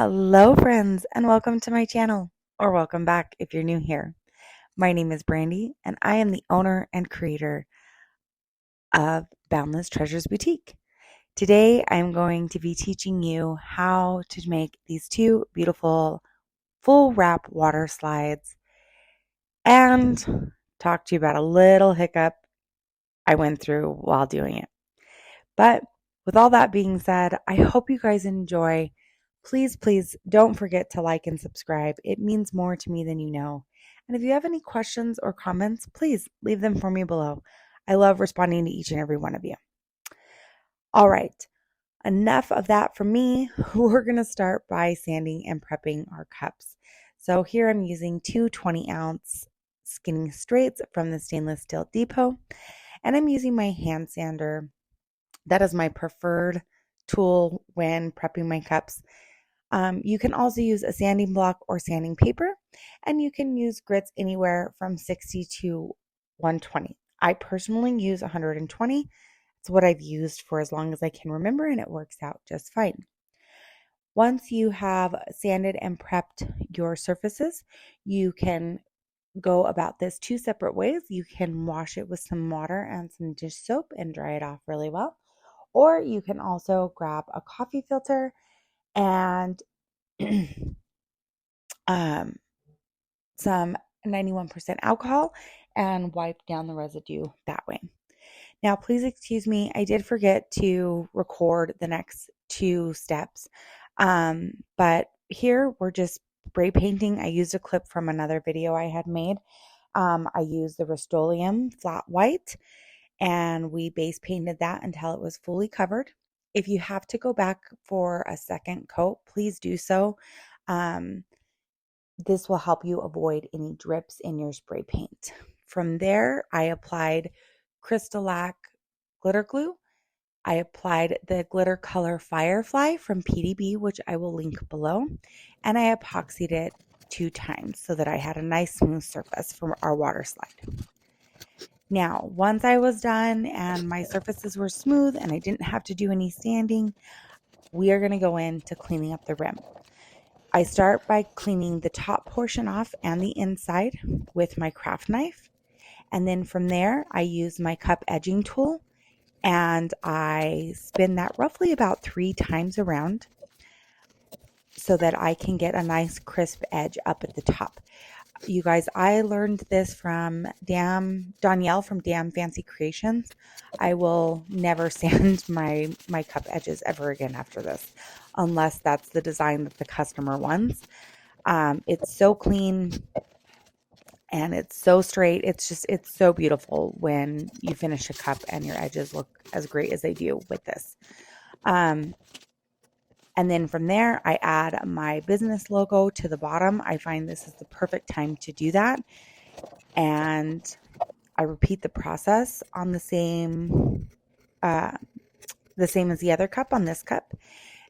Hello, friends, and welcome to my channel, or welcome back if you're new here. My name is Brandy, and I am the owner and creator of Boundless Treasures Boutique. Today, I'm going to be teaching you how to make these two beautiful full wrap water slides and talk to you about a little hiccup I went through while doing it. But with all that being said, I hope you guys enjoy. Please don't forget to like and subscribe. It means more to me than you know. And if you have any questions or comments, please leave them for me below. I love responding to each and every one of you. All right, enough of that from me. We're going to start by sanding and prepping our cups. So here I'm using two 20-ounce skinny straights from the Stainless Steel Depot, and I'm using my hand sander. That is my preferred tool when prepping my cups. You can also use a sanding block or sanding paper, and you can use grits anywhere from 60 to 120. I personally use 120. It's what I've used for as long as I can remember, and it works out just fine. Once you have sanded and prepped your surfaces, you can go about this two separate ways. You can wash it with some water and some dish soap and dry it off really well. Or you can also grab a coffee filter and some 91% alcohol and wipe down the residue that way. Now, please excuse me, I did forget to record the next two steps. But here we're just spray painting. I used a clip from another video I had made. I used the Rust-Oleum flat white, and we base painted that until it was fully covered. If you have to go back for a second coat, please do so. This will help you avoid any drips in your spray paint. From there, I applied Crystalac glitter glue. I applied the glitter color Firefly from PDB, which I will link below, and I epoxied it 2 times so that I had a nice smooth surface for our water slide. Now, once I was done and my surfaces were smooth and I didn't have to do any sanding, we are going to go into cleaning up the rim. I start by cleaning the top portion off and the inside with my craft knife. And then from there, I use my cup edging tool and I spin that roughly about 3 times around so that I can get a nice crisp edge up at the top. You guys, I learned this from Danielle from Damn Fancy Creations. I will never sand my cup edges ever again after this, unless that's the design that the customer wants. It's so clean and it's so straight. It's so beautiful when you finish a cup and your edges look as great as they do with this. And then from there, I add my business logo to the bottom. I find this is the perfect time to do that. And I repeat the process on the same as the other cup on this cup.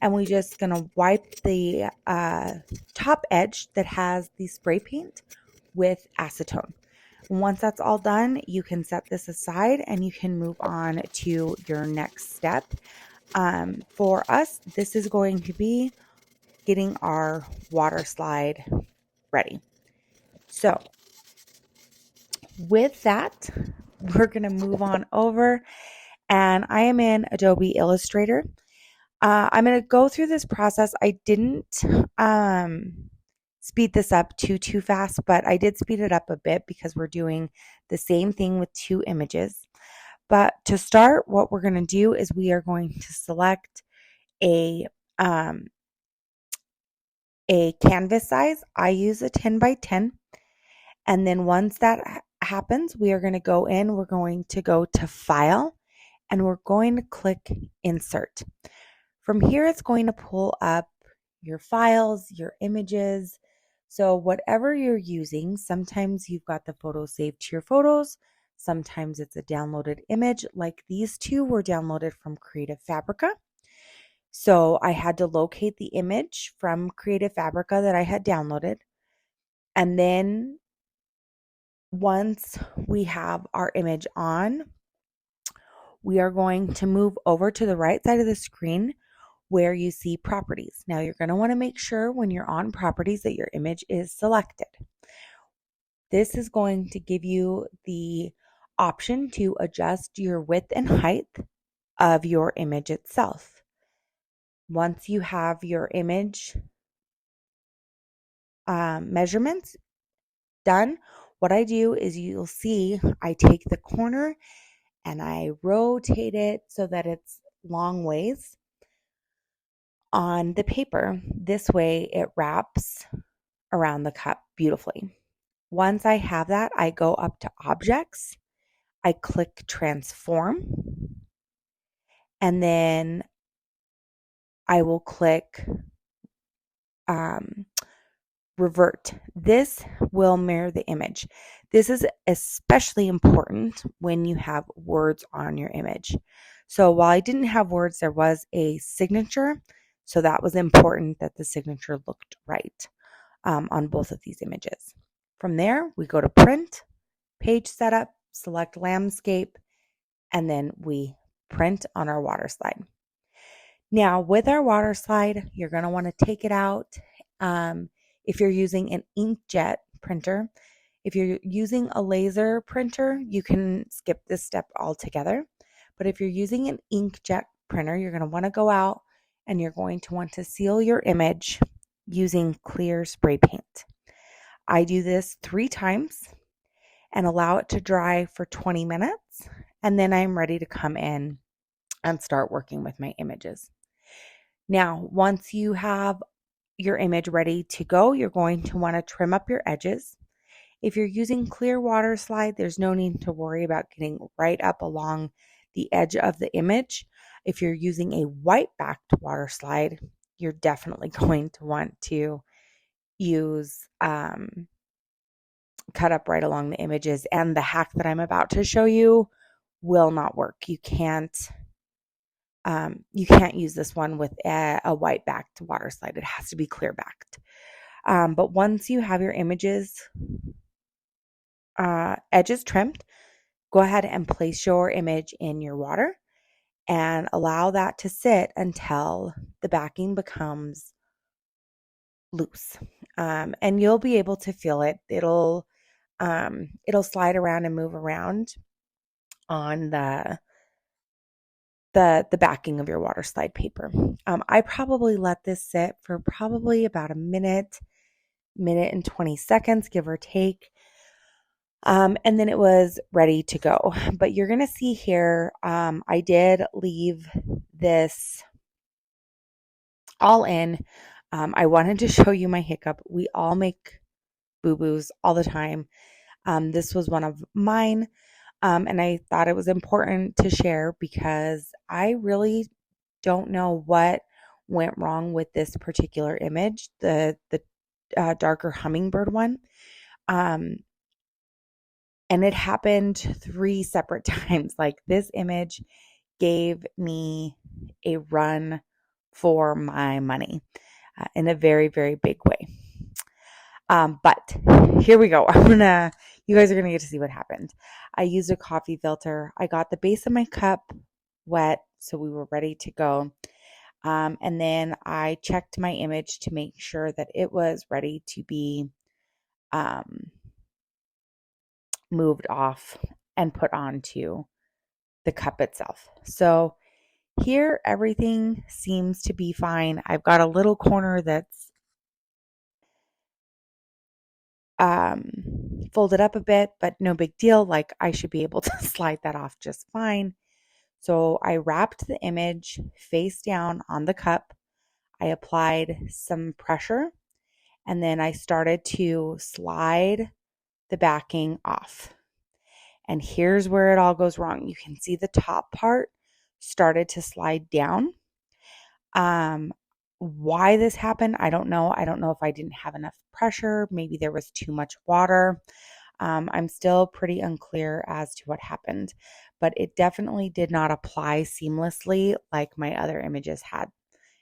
And we're just going to wipe the top edge that has the spray paint with acetone. Once that's all done, you can set this aside and you can move on to your next step. For us, this is going to be getting our water slide ready. So with that, we're going to move on over, and I am in Adobe Illustrator. I'm going to go through this process. I didn't speed this up too fast, but I did speed it up a bit because we're doing the same thing with 2 images. But to start, what we're going to do is we are going to select a canvas size. I use a 10 by 10. And then once that happens, we are going to go in, we're going to go to File, and we're going to click Insert. From here, it's going to pull up your files, your images. So whatever you're using, sometimes you've got the photo saved to your photos. Sometimes it's a downloaded image. Like these 2 were downloaded from Creative Fabrica. So I had to locate the image from Creative Fabrica that I had downloaded. And then once we have our image on, we are going to move over to the right side of the screen where you see properties. Now you're going to want to make sure when you're on properties that your image is selected. This is going to give you the option to adjust your width and height of your image itself. Once you have your image measurements done, what I do is you'll see I take the corner and I rotate it so that it's long ways on the paper. This way it wraps around the cup beautifully. Once I have that, I go up to Objects, I click Transform, and then I will click Revert. This will mirror the image. This is especially important when you have words on your image. So while I didn't have words, there was a signature. So that was important that the signature looked right on both of these images. From there, we go to Print, Page Setup, select Landscape, and then we print on our Waterslide. Now, with our Waterslide, you're going to want to take it out. If you're using an inkjet printer, if you're using a laser printer, you can skip this step altogether. But if you're using an inkjet printer, you're going to want to go out and you're going to want to seal your image using clear spray paint. I do this 3 times and allow it to dry for 20 minutes. And then I'm ready to come in and start working with my images. Now, once you have your image ready to go, you're going to want to trim up your edges. If you're using clear Waterslide, there's no need to worry about getting right up along the edge of the image. If you're using a white backed Waterslide, you're definitely going to want to use cut up right along the images. And the hack that I'm about to show you will not work. You can't use this one with a white backed Waterslide. It has to be clear backed. But once you have your images edges trimmed, go ahead and place your image in your water and allow that to sit until the backing becomes loose. And you'll be able to feel it. It'll slide around and move around on the backing of your Waterslide paper. I probably let this sit for probably about a minute and 20 seconds, give or take. And then it was ready to go. But you're going to see here, I did leave this all in. I wanted to show you my hiccup. We all make boo-boos all the time. This was one of mine. And I thought it was important to share because I really don't know what went wrong with this particular image, the darker hummingbird one. And it happened 3 separate times. Like, this image gave me a run for my money in a very, very big way. But here we go. You guys are going to get to see what happened. I used a coffee filter. I got the base of my cup wet, so we were ready to go. And then I checked my image to make sure that it was ready to be moved off and put onto the cup itself. So here everything seems to be fine. I've got a little corner that's folded up a bit, but no big deal. Like, I should be able to slide that off just fine. So I wrapped the image face down on the cup. I applied some pressure and then I started to slide the backing off. And here's where it all goes wrong. You can see the top part started to slide down. Why this happened, I don't know. I don't know if I didn't have enough pressure. Maybe there was too much water. I'm still pretty unclear as to what happened, but it definitely did not apply seamlessly like my other images had.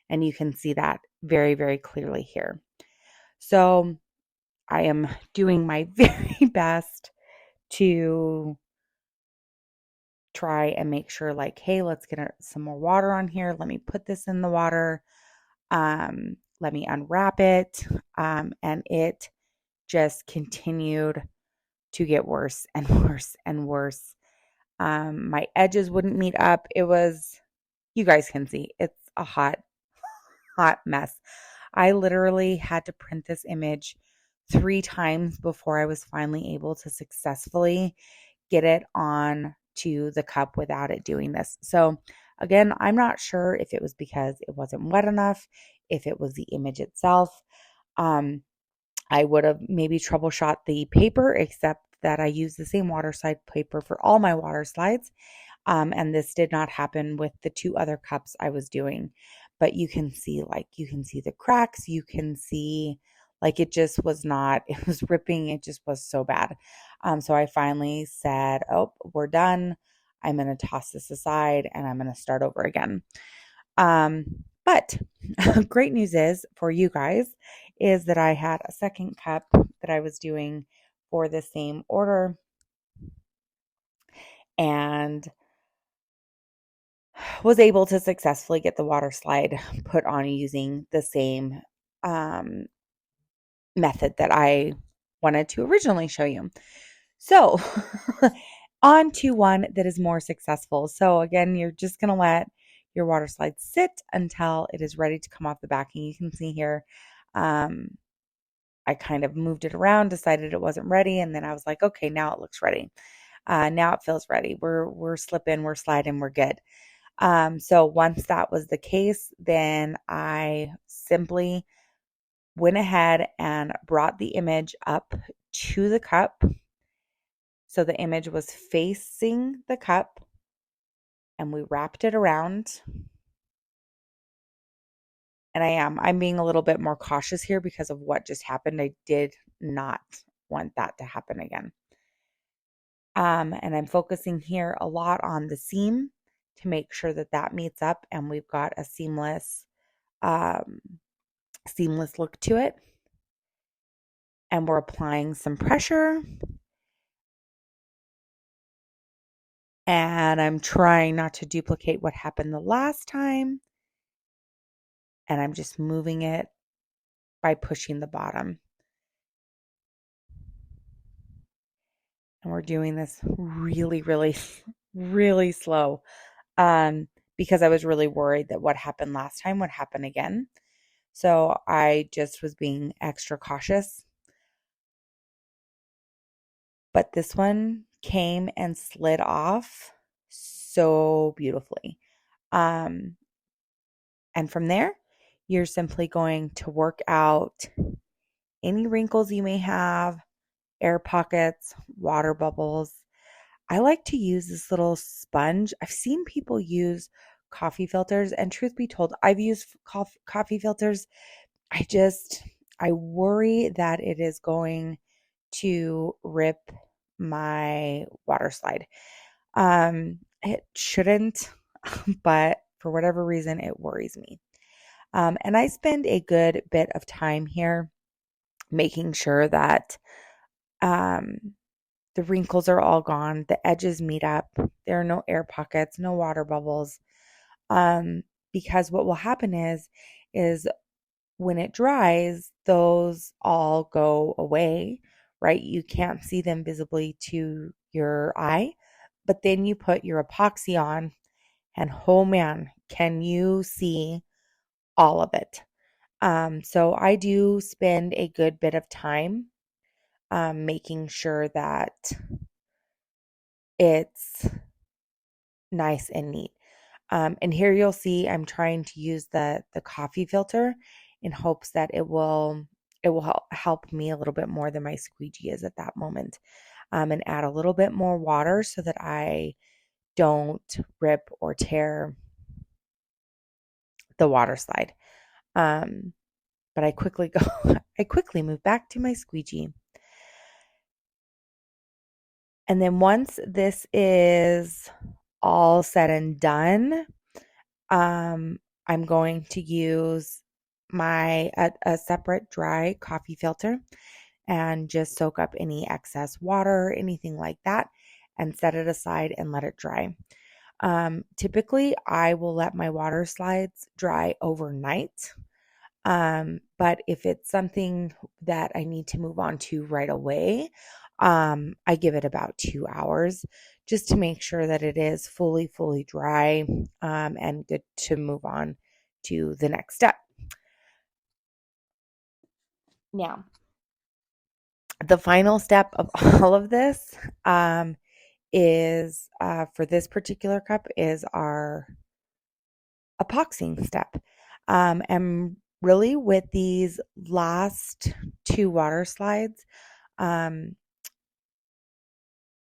And you can see that very, very clearly here. So I am doing my very best to try and make sure like, hey, let's get some more water on here. Let me put this in the water. Let me unwrap it. And it just continued to get worse and worse and worse. My edges wouldn't meet up. It was, you guys can see, it's a hot mess. I literally had to print this image 3 times before I was finally able to successfully get it on to the cup without it doing this. So again, I'm not sure if it was because it wasn't wet enough, if it was the image itself. I would have maybe troubleshot the paper, except that I use the same Waterslide paper for all my water slides. And this did not happen with the 2 other cups I was doing. But you can see the cracks. You can see like it just was not, it was ripping. It just was so bad. So I finally said, oh, we're done. I'm going to toss this aside and I'm going to start over again. But great news is for you guys is that I had a second cup that I was doing for the same order and was able to successfully get the water slide put on using the same method that I wanted to originally show you. So on to one that is more successful. So again, you're just going to let your water slide sit until it is ready to come off the backing. You can see here, I kind of moved it around, decided it wasn't ready, and then I was like, okay, now it looks ready. Now it feels ready. We're slipping, we're sliding, we're good. So once that was the case, then I simply went ahead and brought the image up to the cup. So the image was facing the cup and we wrapped it around. And I'm being a little bit more cautious here because of what just happened. I did not want that to happen again. And I'm focusing here a lot on the seam to make sure that that meets up and we've got a seamless look to it. And we're applying some pressure. And I'm trying not to duplicate what happened the last time. And I'm just moving it by pushing the bottom. And we're doing this really, really, really slow because I was really worried that what happened last time would happen again. So I just was being extra cautious. But this one came and slid off so beautifully. And from there, you're simply going to work out any wrinkles you may have, air pockets, water bubbles. I like to use this little sponge. I've seen people use coffee filters, and truth be told, I've used coffee filters. I worry that it is going to rip my water slide. It shouldn't, but for whatever reason, it worries me. And I spend a good bit of time here making sure that the wrinkles are all gone, the edges meet up, there are no air pockets, no water bubbles. Because what will happen is when it dries, those all go away, right? You can't see them visibly to your eye, but then you put your epoxy on and oh man, can you see all of it? So I do spend a good bit of time making sure that it's nice and neat. And here you'll see I'm trying to use the coffee filter in hopes that it will help me a little bit more than my squeegee is at that moment. And add a little bit more water so that I don't rip or tear the water slide. But I quickly move back to my squeegee. And then once this is all said and done, I'm going to use a separate dry coffee filter and just soak up any excess water, anything like that. and set it aside and let it dry. Typically, I will let my water slides dry overnight. But if it's something that I need to move on to right away, I give it about 2 hours just to make sure that it is fully dry, and good to move on to the next step. Now, the final step of all of this, is for this particular cup is our epoxying step. And really with these last two water slides,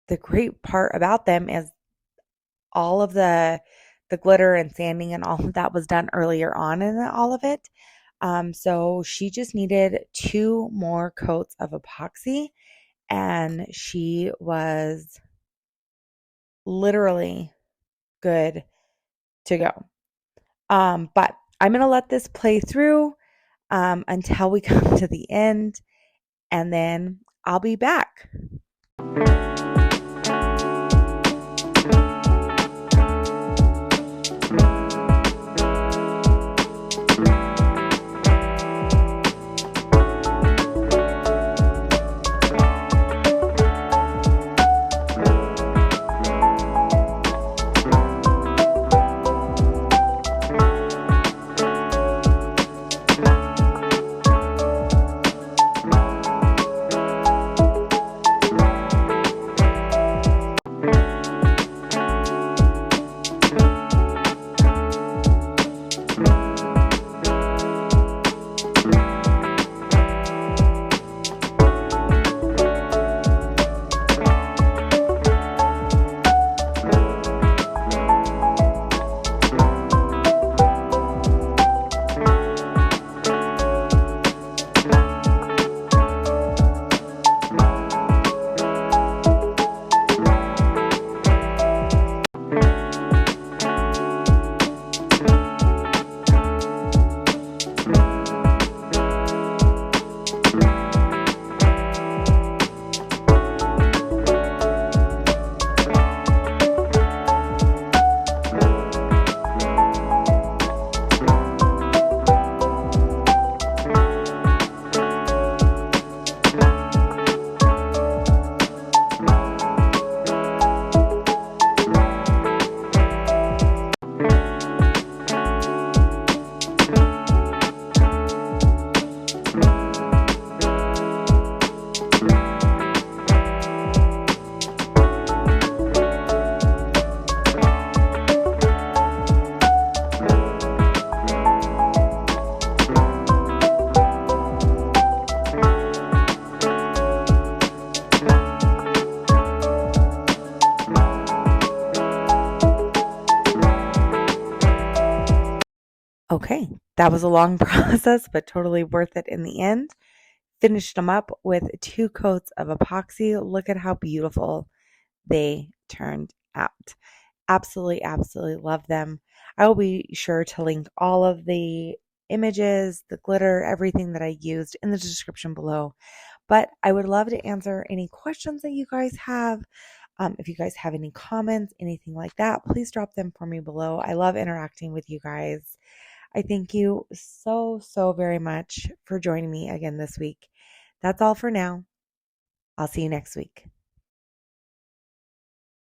the great part about them is all of the glitter and sanding and all of that was done earlier on in all of it. So she just needed 2 more coats of epoxy and she was literally good to go. But I'm going to let this play through until we come to the end, and then I'll be back. Okay, that was a long process, but totally worth it in the end. Finished them up with 2 coats of epoxy. Look at how beautiful they turned out. Absolutely love them. I will be sure to link all of the images, the glitter, everything that I used in the description below. But I would love to answer any questions that you guys have. If you guys have any comments, anything like that, please drop them for me below. I love interacting with you guys. I thank you so very much for joining me again this week. That's all for now. I'll see you next week.